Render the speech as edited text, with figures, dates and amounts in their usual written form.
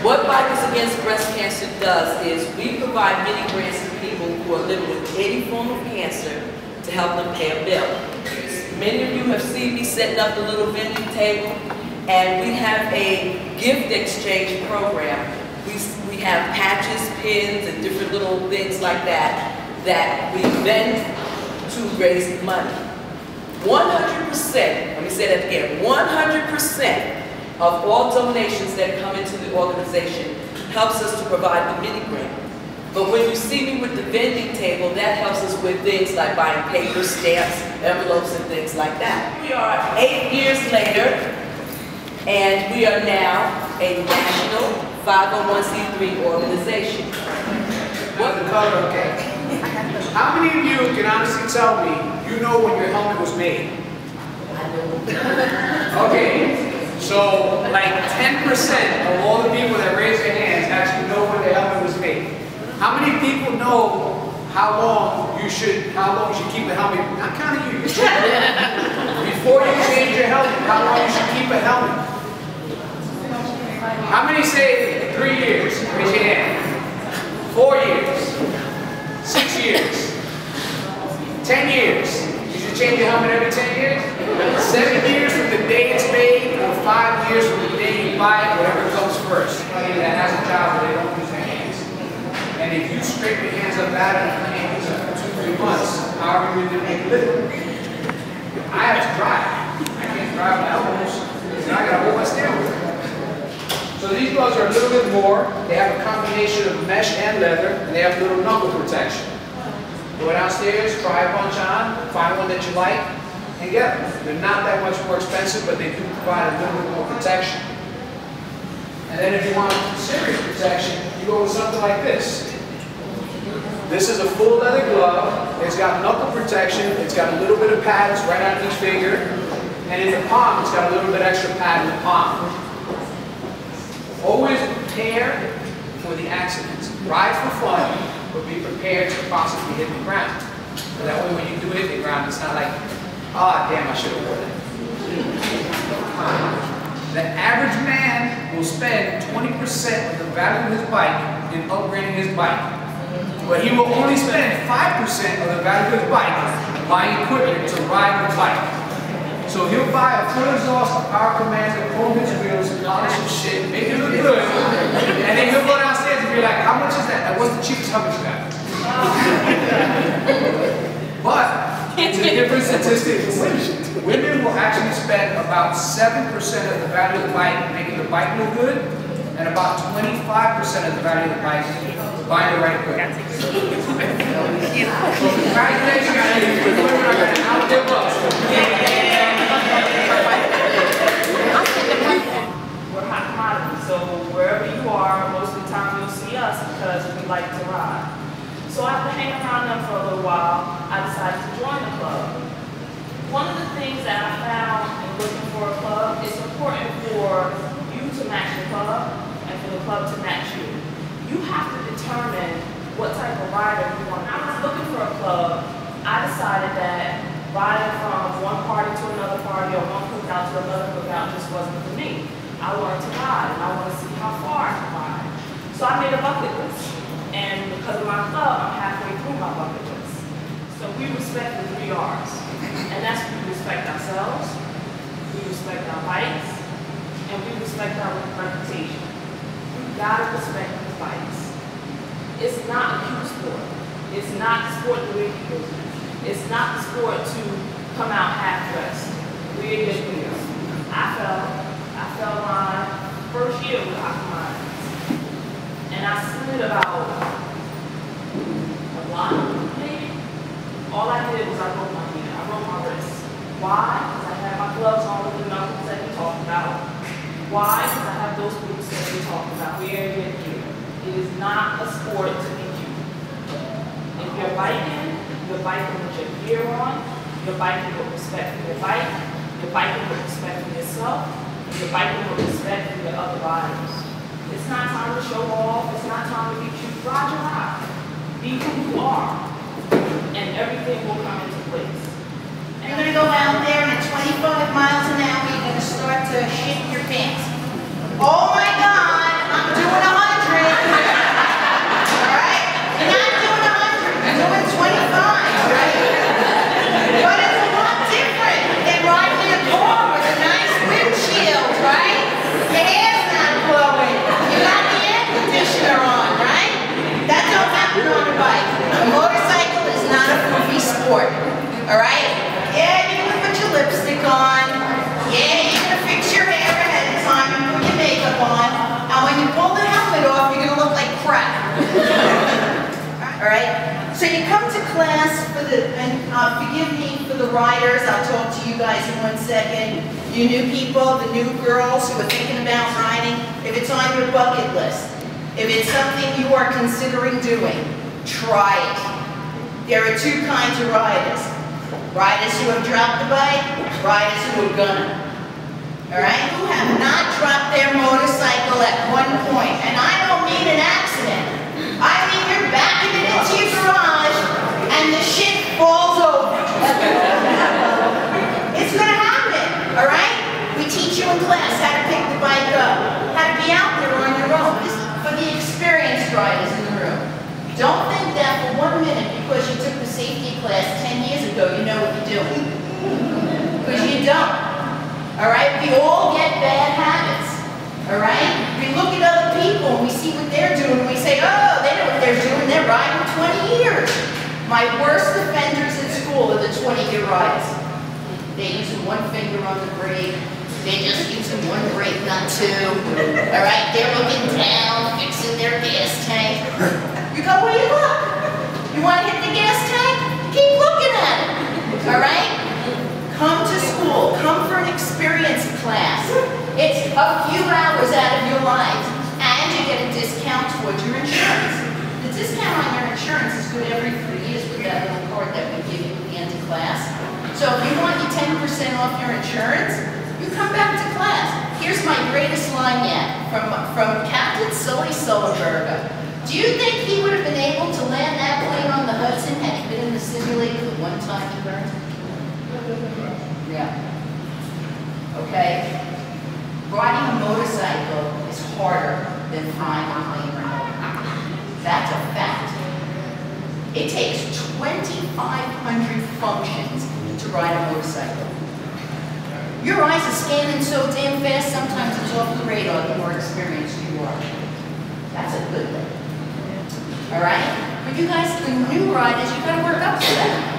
What Bikers Against Breast Cancer does is we provide mini grants to people who are living with any form of cancer to help them pay a bill. Many of you have seen me setting up the little vending table, and we have a gift exchange program. We have patches, pins, and different little things like that that we vend to raise money. 100%, let me say that again, 100% of all donations that come into the organization helps us to provide the mini grant. But when you see me with the vending table, that helps us with things like buying paper, stamps, envelopes, and things like that. We are 8 years later, and we are now a national 501c3 organization. What the color? Okay. How many of you can honestly tell me you know when your helmet was made? I know. Okay. So, like 10% of all the people that raise their hands actually know when the helmet was made. How many people know how long you should keep the helmet? Not counting you. Before you change your helmet, how long you should keep a helmet? How many say 3 years? Raise your hand. 4 years. 6 years. 10 years. You should change your helmet every 10 years. 7 years from the day it's made, or 5 years from the day you buy it, whatever comes first. Anybody that has a job where they don't use their hands. And if you scrape your hands up bad enough, you can't use it for 2-3 months, however you did make a living. I have to drive. I can't drive my elbows. So I gotta hold my steering wheel. So these gloves are a little bit more. They have a combination of mesh and leather, and they have a little knuckle protection. Go downstairs, try a bunch on, find one that you like, and get them. They're not that much more expensive, but they do provide a little bit more protection. And then if you want serious protection, you go with something like this. This is a full leather glove. It's got knuckle protection. It's got a little bit of pads right on each finger. And in the palm, it's got a little bit extra pad in the palm. Always prepare for the accidents. Ride for fun, but be prepared to possibly hit the ground. So that way when you do hit the ground, it's not like, ah, damn, I should have worn it. The average man will spend 20% of the value of his bike in upgrading his bike. But he will only spend 5% of the value of his bike buying equipment to ride the bike. So he'll buy a full exhaust, a power commander, chrome his wheels, polish his shit, make it look good, and then he'll go downstairs and be like, how much is that? And what's the cheapest helmet you got? But it's a different statistic for women. Women will actually spend about 7% of the value of the bike making the bike look good, and about 25% of the value of the bike buying the right equipment. So congratulations, ladies. The women are going to outlive us. We're hot commodities, so wherever you are, most of the time you'll see us because we like to ride. So after hanging around them for a little while, I decided to join the club. One of the things that I found in looking for a club, it's important for you to match the club and for the club to match you. You have to determine what type of rider you want. When I was looking for a club, I decided that riding from one party to another party or one cookout to another cookout just wasn't for me. I wanted to ride and I want to see how far I can ride. So I made a bucket list. And because of my club, I'm halfway through my bucket list. So we respect the 3 R's. And that's we respect ourselves, we respect our bikes, and we respect our reputation. We've got to respect these bikes. It's not a cute sport. It's not the sport the way people do. It's not the sport to come out half-dressed. We're just weird. I fell my first year with Aquaman. And I slid about a block, maybe. All I did was I broke my hand. I broke my wrist. Why? Because I had my gloves on with the knuckles that we talked about. Why? Because I have those boots that we talked about. We are in here. It is not a sport to be cute. If you're biking with your gear on, you're biking with respect for your bike, you're biking with respect for yourself, you're biking with respect for your other riders. It's not time to show off, it's not time to be cute. Ride your ride. Be who you are. And everything will come into place. And you're going to go out there and at 25 miles an hour, you're going to start to shit your pants. Oh my God, I'm doing forgive me for the riders, I'll talk to you guys in 1 second. You new people, the new girls who are thinking about riding, if it's on your bucket list, if it's something you are considering doing, try it. There are two kinds of riders. Riders who have dropped the bike, riders who are gonna. All right? Who have not dropped their motorcycle at one point. And I don't mean an accident. I mean you're backing it into your garage and the shit falls over. It's gonna happen, all right? We teach you in class how to pick the bike up, how to be out there on your own. This is for the experienced riders in the room. Don't think that for 1 minute because you took the safety class 10 years ago, you know what you're doing. Because you don't. All right? We all get bad habits. All right? We look at other people and we see what they're doing and we say, oh, they know what they're doing. They're riding 20 years. My worst offenders at school are the 20-year riders. They're using one finger on the brake. They're just using one brake, not two. All right? They're looking down, fixing their gas tank. You go where you look. You want to hit the gas tank? Keep looking at it. All right? Come to school. Come for an experience class. It's a few hours out of your life, and you get a discount towards your insurance. The discount on your insurance is good every 3 years with that little card that we give you at the end of class. So if you want your 10% off your insurance, you come back to class. Here's my greatest line yet from Captain Sully Sullenberger. Do you think he would have been able to land that plane on the Hudson had he been in the simulator the one time he burned? Yeah. Okay? Riding a motorcycle is harder than flying a plane or helicopter. That's a fact. It takes 2,500 functions to ride a motorcycle. Your eyes are scanning so damn fast, sometimes it's off the radar the more experienced you are. That's a good thing. All right? But you guys, the new riders, you gotta work up to that.